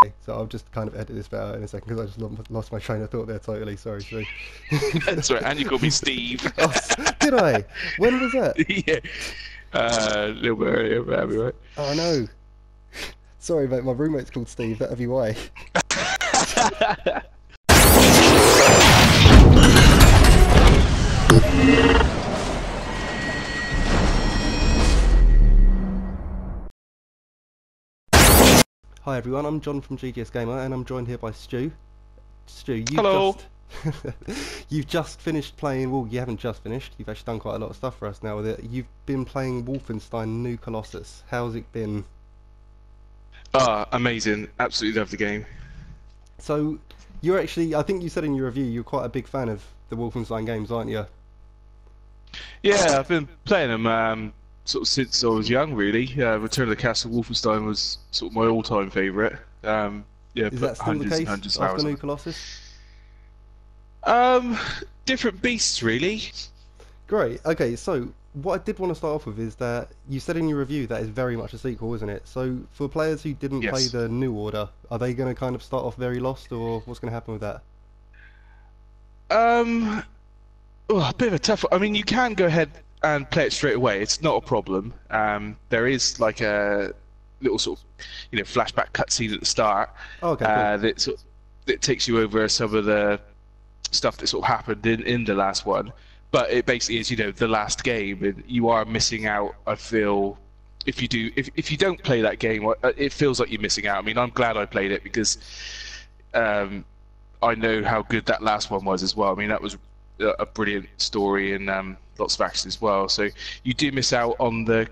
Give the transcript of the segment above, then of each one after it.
So I'll just kind of edit this bit out in a second because I just lost my train of thought there totally. Sorry. That's right, and you call me Steve. Oh, did I? When was that? Yeah. A little bit earlier, but that'll be right. Oh no. Sorry, mate. My roommate's called Steve. That'd be why. Hi everyone, I'm John from GGS Gamer, and I'm joined here by Stu. Stu, Hello. You've just finished playing. Well, you haven't just finished. You've actually done quite a lot of stuff for us now with it. You've been playing Wolfenstein: New Colossus. How's it been? Ah, amazing. Absolutely love the game. So, you're actually, I think you said in your review, you're quite a big fan of the Wolfenstein games, aren't you? Yeah, I've been playing them sort of since I was young, really. Return of the Castle Wolfenstein was sort of my all-time favourite. Yeah, Is put that still the hundreds and case hundreds of after hours New on Colossus? it. Different beasts, really. Great. Okay, so what I did want to start off with is that you said in your review that it's very much a sequel, isn't it? So for players who didn't play Yes. the New Order, are they going to kind of start off very lost, or what's going to happen with that? Um, a bit of a tough one. I mean, you can go ahead and play it straight away. It's not a problem. There is like a little sort of, flashback cutscene at the start Oh, okay, cool. that takes you over some of the stuff that sort of happened in the last one. But it basically is, the last game, and you are missing out. I feel if you don't play that game, it feels like you're missing out. I mean, I'm glad I played it because I know how good that last one was as well. I mean, that was a brilliant story and lots of action as well. So you do miss out on the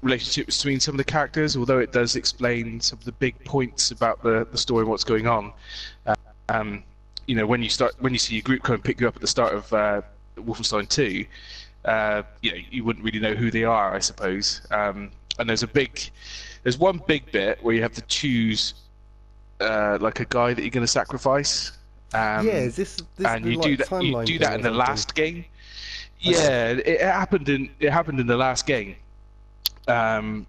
relationships between some of the characters, although it does explain some of the big points about the story and what's going on. When you see your group come and pick you up at the start of Wolfenstein 2, you wouldn't really know who they are, I suppose. And there's one big bit where you have to choose like a guy that you're going to sacrifice. Yeah, is this And the you like do that. You timeline do thing that or in the something? last game. Yeah, it happened in the last game. And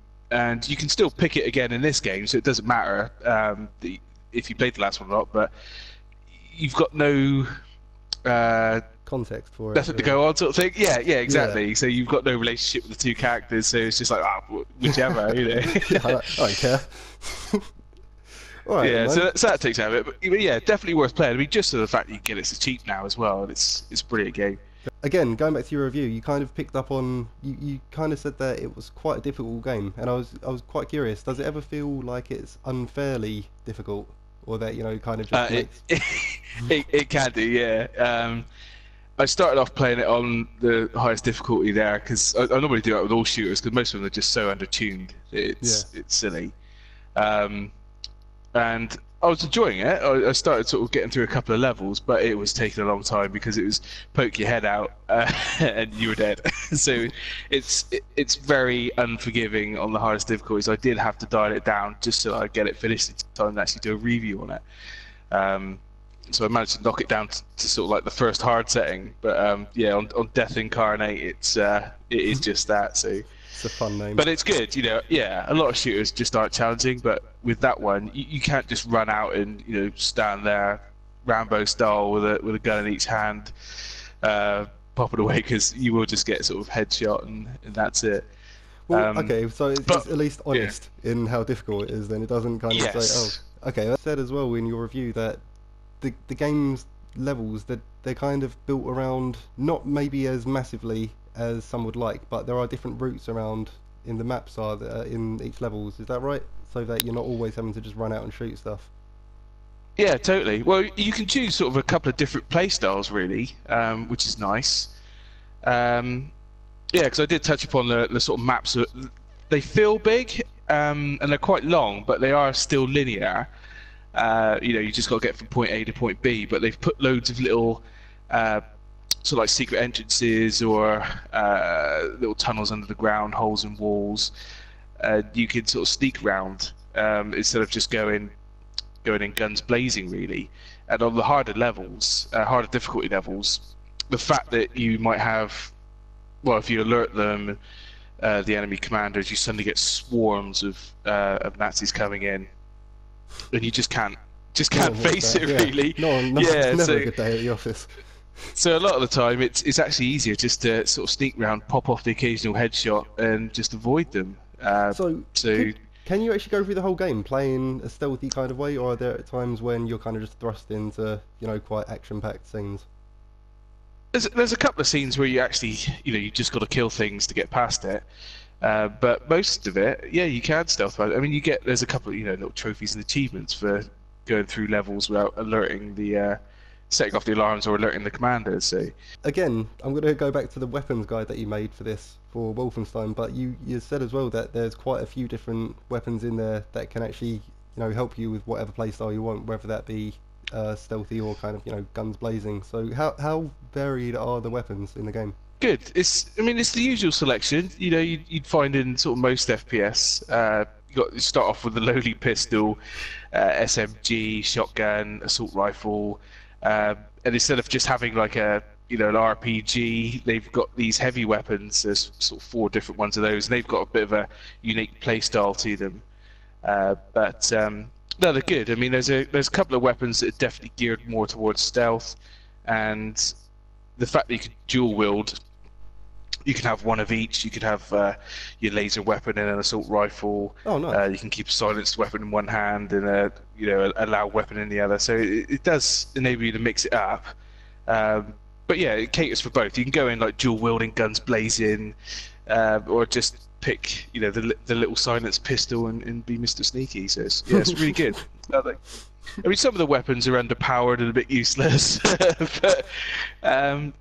you can still pick it again in this game, so it doesn't matter if you played the last one or not. But you've got no Context for it. nothing to go on, sort of thing. Yeah, exactly. Yeah. So you've got no relationship with the two characters, so it's just like whichever, Yeah, I don't care. All right, Yeah, man. so that takes out of it. But yeah, definitely worth playing. I mean, just for the fact that you get it so cheap now as well, and it's a brilliant game. Again, going back to your review, you kind of picked up on you kind of said that it was quite a difficult game, and I was quite curious. Does it ever feel like it's unfairly difficult, or that kind of just makes... It can do, yeah. I started off playing it on the highest difficulty there because I normally do that with all shooters because most of them are just so undertuned. It's silly. And I was enjoying it. I started sort of getting through a couple of levels, but it was taking a long time because it was poke your head out and you were dead. So it's very unforgiving on the hardest difficulties. I did have to dial it down just so I get it finished in time to actually do a review on it. So I managed to knock it down to sort of like the first hard setting. But yeah, on Death Incarnate, it is just that. So. It's a fun name. But it's good, yeah, a lot of shooters just aren't challenging, but with that one, you can't just run out and, stand there, Rambo style, with a gun in each hand, pop it away, because you will just get sort of headshot and that's it. Well, okay, so it's at least honest in how difficult it is, then it doesn't kind of say, oh, okay, that said as well in your review that the game's levels, that they're kind of built around, not maybe as massively as some would like, but there are different routes around in the maps in each levels. Is that right? So that you're not always having to just run out and shoot stuff. Yeah, totally. Well, you can choose sort of a couple of different play styles, really, which is nice. Yeah, because I did touch upon the sort of maps. They feel big and they're quite long, but they are still linear. You just got to get from point A to point B, but they've put loads of little sort of like secret entrances or little tunnels under the ground, holes in walls. You can sort of sneak around instead of just going in guns blazing, really. And on the harder levels, harder difficulty levels, the fact that you might have, well, if you alert them, the enemy commanders, you suddenly get swarms of Nazis coming in. and you just can't face it really. It's never a good day at the office. So a lot of the time, it's actually easier just to sort of sneak around, pop off the occasional headshot, and just avoid them. Can you actually go through the whole game playing a stealthy kind of way, or are there times when you're kind of just thrust into, quite action-packed scenes? There's a couple of scenes where you actually, you just got to kill things to get past it. But most of it, yeah, you can stealth about it. I mean, there's a couple of, little trophies and achievements for going through levels without alerting setting off the alarms or alerting the commanders. So again, I'm going to go back to the weapons guide that you made for Wolfenstein, but you said as well that there's quite a few different weapons in there that can actually, help you with whatever playstyle you want, whether that be stealthy or kind of, guns blazing. So how varied are the weapons in the game? Good. It's the usual selection. You'd find in sort of most FPS. You start off with the lowly pistol, SMG, shotgun, assault rifle, and instead of just having like an RPG, they've got these heavy weapons. There's sort of 4 different ones of those, and they've got a bit of a unique playstyle to them. But no, they're good. I mean, there's a couple of weapons that are definitely geared more towards stealth, and the fact that you can dual wield. You can have one of each. You could have your laser weapon and an assault rifle. Oh, nice. You can keep a silenced weapon in one hand and a loud weapon in the other. So it does enable you to mix it up. But yeah, it caters for both. You can go in like dual wielding, guns blazing, or just pick the little silenced pistol and be Mr. Sneaky. So it's really good. I mean, some of the weapons are underpowered and a bit useless, but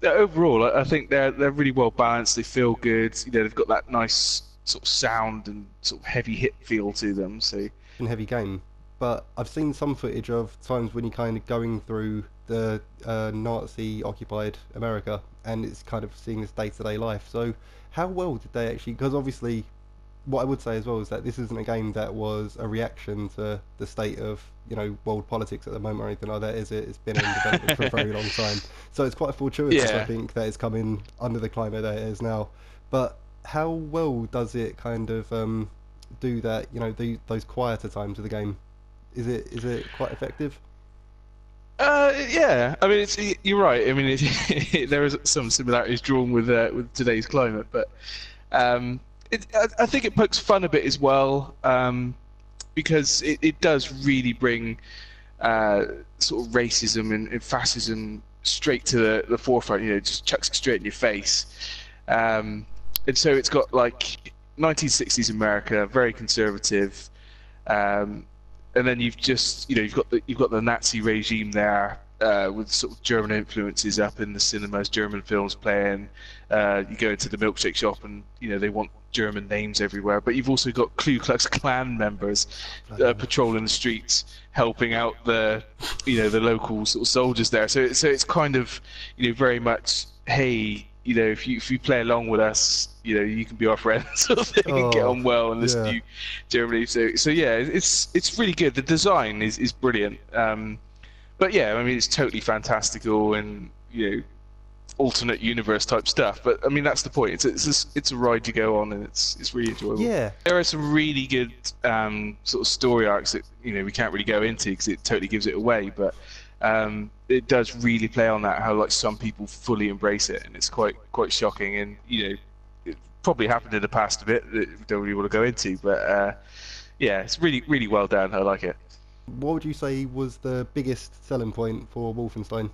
overall, I think they're really well balanced. They feel good. They've got that nice sort of sound and sort of heavy hit feel to them. So, a heavy game, but I've seen some footage of times when you're kind of going through the Nazi-occupied America, and it's kind of seeing this day-to-day life. So, how well did they actually? Because obviously, what I would say as well is that this isn't a game that was a reaction to the state of world politics at the moment or anything like that, is it? It's been in development for a very long time, so it's quite fortuitous, I think, that it's coming under the climate that it is now. But how well does it kind of do that? Those quieter times of the game, is it quite effective? Yeah, I mean, you're right. I mean, there is some similarities drawn with today's climate, but I think it pokes fun a bit as well, because it does really bring sort of racism and fascism straight to the forefront. Just chucks it straight in your face, and so it's got like 1960s America, very conservative, and then you've got the Nazi regime there. With sort of German influences up in the cinemas, German films playing. You go into the milkshake shop and they want German names everywhere. But you've also got Ku Klux Klan members patrolling the streets, helping out the local sort of soldiers there. So it's kind of very much, hey, if you play along with us, you can be our friends sort of thing, and get on well in this new Germany. So yeah, it's really good. The design is brilliant. But yeah, I mean, it's totally fantastical and alternate universe type stuff. But I mean, that's the point. It's a ride you go on, and it's really enjoyable. Yeah. There are some really good sort of story arcs that we can't really go into because it totally gives it away. But it does really play on that, how like some people fully embrace it, and it's quite shocking. And it probably happened in the past a bit that we don't really want to go into. But yeah, it's really really well done. I like it. What would you say was the biggest selling point for Wolfenstein?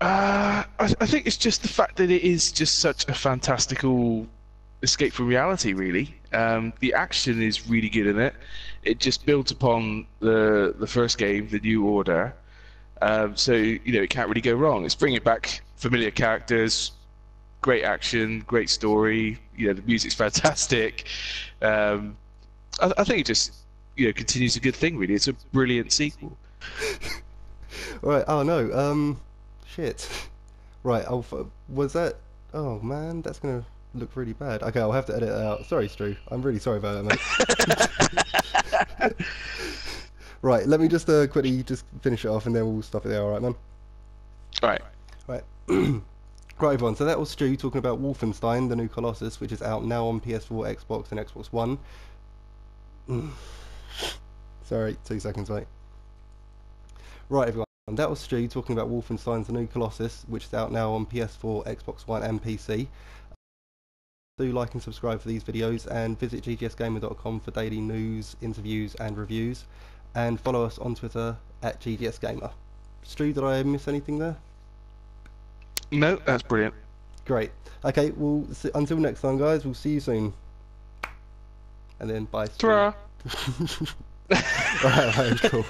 I think it's just the fact that it is just such a fantastical escape from reality, really. The action is really good in it. It just builds upon the first game, The New Order. So, it can't really go wrong. It's bringing back familiar characters, great action, great story. The music's fantastic. I think it just continues a good thing, really. It's a brilliant sequel. Right. Oh no. Shit. Right. Was that? Oh man, that's gonna look really bad. Okay, I'll have to edit it out. Sorry, Stu. I'm really sorry about that, mate. Right. Let me just quickly just finish it off, and then we'll stop it there. All right, man. All right. Right. Right, everyone. So that was Stu talking about Wolfenstein, the new Colossus, which is out now on PS4, Xbox, and Xbox One. Sorry, 2 seconds, mate. Right, everyone. That was Stu talking about Wolfenstein's The New Colossus, which is out now on PS4, Xbox One, and PC. Do like and subscribe for these videos, and visit ggsgamer.com for daily news, interviews, and reviews. And follow us on Twitter at GGSgamer. Stu, did I miss anything there? No, that's brilliant. Great. Okay, well, until next time, guys, we'll see you soon. And then bye. Ta-ra! Right, cool.